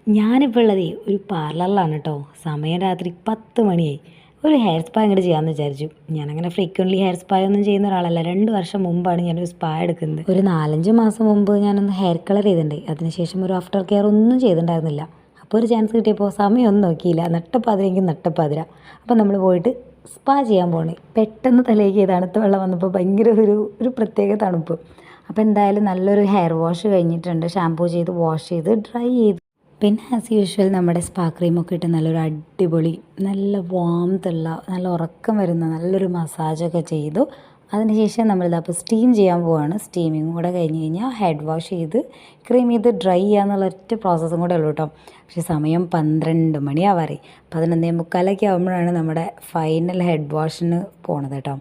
ഞാനിപ്പോൾ ഉള്ളതേ ഒരു പാർലറിലാണ് കേട്ടോ. സമയം രാത്രി 10 മണിയായി. ഒരു ഹെയർ സ്പാ ഇങ്ങോട്ട് ചെയ്യാമെന്ന് വിചാരിച്ചു. ഞാനങ്ങനെ ഫ്രീക്വൻ്റ്ലി ഹെയർ സ്പാ ഒന്നും ചെയ്യുന്ന ഒരാളല്ല. 2 വർഷം മുമ്പാണ് ഞാനൊരു സ്പാ എടുക്കുന്നത്. ഒരു 4-5 മാസം മുമ്പ് ഞാനൊന്ന് ഹെയർ കളർ ചെയ്തിട്ടുണ്ട്. അതിനുശേഷം ഒരു ആഫ്റ്റർ കെയർ ഒന്നും ചെയ്തിട്ടുണ്ടായിരുന്നില്ല. അപ്പോൾ ഒരു ചാൻസ് കിട്ടിയപ്പോൾ സമയമൊന്നും നോക്കിയില്ല. നട്ടപ്പാതിരെങ്കിൽ നട്ടപ്പാതിര. അപ്പോൾ നമ്മൾ പോയിട്ട് സ്പാ ചെയ്യാൻ പോണേ. പെട്ടെന്ന് തലയ്ക്ക് തണുത്ത വെള്ളം വന്നപ്പോൾ ഭയങ്കര ഒരു പ്രത്യേക തണുപ്പ്. അപ്പോൾ എന്തായാലും നല്ലൊരു ഹെയർ വാഷ് കഴിഞ്ഞിട്ടുണ്ട്. ഷാമ്പൂ ചെയ്ത് വാഷ് ചെയ്ത് ഡ്രൈ ചെയ്ത് പിന്നെ ആസ് യൂഷ്വൽ നമ്മുടെ സ്പാ ക്രീമൊക്കെ ഇട്ട് നല്ലൊരു അടിപൊളി നല്ല വാംത്തുള്ള നല്ല ഉറക്കം വരുന്ന നല്ലൊരു മസാജൊക്കെ ചെയ്തു. അതിനുശേഷം നമ്മളിതപ്പോൾ സ്റ്റീം ചെയ്യാൻ പോവുകയാണ്. സ്റ്റീമിങ് കൂടെ കഴിഞ്ഞ് കഴിഞ്ഞാൽ ഹെഡ് വാഷ് ചെയ്ത് ക്രീം ചെയ്ത് ഡ്രൈ ചെയ്യാന്നുള്ള ഒറ്റ പ്രോസസ്സും കൂടെ ഉള്ളൂ കേട്ടോ. പക്ഷേ സമയം 12 മണിയാവാറേ. 11:45 ആകുമ്പോഴാണ് നമ്മുടെ ഫൈനൽ ഹെഡ് വാഷിന് പോണത് കേട്ടോ.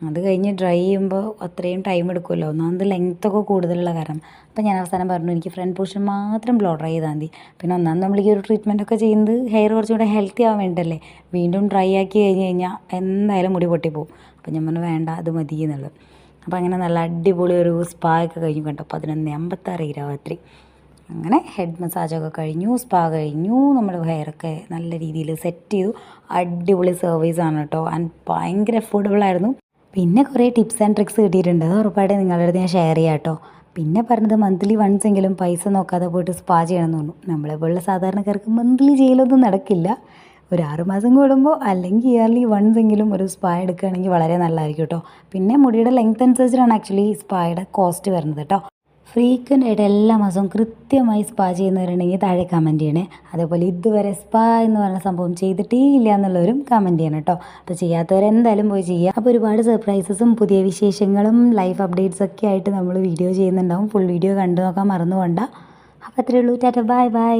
അത് കഴിഞ്ഞ് ഡ്രൈ ചെയ്യുമ്പോൾ അത്രയും ടൈം എടുക്കുമല്ലോ. ഒന്നാമത് ലെങ്ത്തൊക്കെ കൂടുതലുള്ള കാരണം. അപ്പോൾ ഞാൻ അവസാനം പറഞ്ഞു എനിക്ക് ഫ്രണ്ട് പോർഷൻ മാത്രം ബ്ലോ ഡ്രൈ ചെയ്താൽ മതി. പിന്നെ ഒന്നാമത് നമ്മൾ ഈ ഒരു ട്രീറ്റ്മെൻറ്റൊക്കെ ചെയ്യുന്നത് ഹെയർ കുറച്ചും കൂടെ ഹെൽത്തി ആവാൻ വേണ്ടിയിട്ടല്ലേ. വീണ്ടും ഡ്രൈ ആക്കി കഴിഞ്ഞ് കഴിഞ്ഞാൽ എന്തായാലും മുടി പൊട്ടിപ്പോവും. അപ്പോൾ ഞാൻ പറഞ്ഞു വേണ്ട അത് മതി എന്നുള്ളത്. അപ്പോൾ അങ്ങനെ നല്ല അടിപൊളി ഒരു സ്പാ ഒക്കെ കഴിഞ്ഞു കേട്ടോ. 11:56 രാത്രി. അങ്ങനെ ഹെഡ് മസാജൊക്കെ കഴിഞ്ഞു, സ്പാ കഴിഞ്ഞു, നമ്മുടെ ഹെയറൊക്കെ നല്ല രീതിയിൽ സെറ്റ് ചെയ്തു. അടിപൊളി സർവീസാണ് കേട്ടോ. ആൻഡ് ഭയങ്കര അഫോർഡബിളായിരുന്നു. പിന്നെ കുറേ ടിപ്സ് ആൻഡ് ട്രിക്സ് കിട്ടിയിട്ടുണ്ട്. അത് ഉറപ്പായിട്ട് നിങ്ങളുടെ അടുത്ത് ഞാൻ ഷെയർ ചെയ്യാം കേട്ടോ. പിന്നെ പറഞ്ഞത് മന്ത്ലി വൺസ് എങ്കിലും പൈസ നോക്കാതെ പോയിട്ട് സ്പാ ചെയ്യണമെന്ന് തോന്നുന്നു. നമ്മളെപ്പോലുള്ള സാധാരണക്കാർക്ക് മന്ത്ലി ചെയ്യലൊന്നും നടക്കില്ല. ഒരു 6 മാസം കൂടുമ്പോൾ അല്ലെങ്കിൽ ഇയർലി വൺസ് എങ്കിലും ഒരു സ്പാ എടുക്കുകയാണെങ്കിൽ വളരെ നല്ലതായിരിക്കും കേട്ടോ. പിന്നെ മുടിയുടെ ലെങ്ത് അനുസരിച്ചിട്ടാണ് ആക്ച്വലി സ്പായുടെ കോസ്റ്റ് വരുന്നത് കേട്ടോ. ഫ്രീക്വൻ്റ് ആയിട്ട് എല്ലാ മാസവും കൃത്യമായി സ്പാ ചെയ്യുന്നവരുണ്ടെങ്കിൽ താഴെ കമൻറ്റ് ചെയ്യണേ. അതേപോലെ ഇതുവരെ സ്പാ എന്ന് പറഞ്ഞ സംഭവം ചെയ്തിട്ടേ ഇല്ല എന്നുള്ളവരും കമൻറ്റ് ചെയ്യണം കേട്ടോ. അപ്പോൾ ചെയ്യാത്തവരെന്തായാലും പോയി ചെയ്യുക. അപ്പോൾ ഒരുപാട് സർപ്രൈസസും പുതിയ വിശേഷങ്ങളും ലൈഫ് അപ്ഡേറ്റ്സ് ഒക്കെ ആയിട്ട് നമ്മൾ വീഡിയോ ചെയ്യുന്നുണ്ടാവും. ഫുൾ വീഡിയോ കണ്ടു നോക്കാൻ മറന്നു പോകണ്ട. അപ്പോൾ അത്രയേ ഉള്ളൂ. Tata bye bye.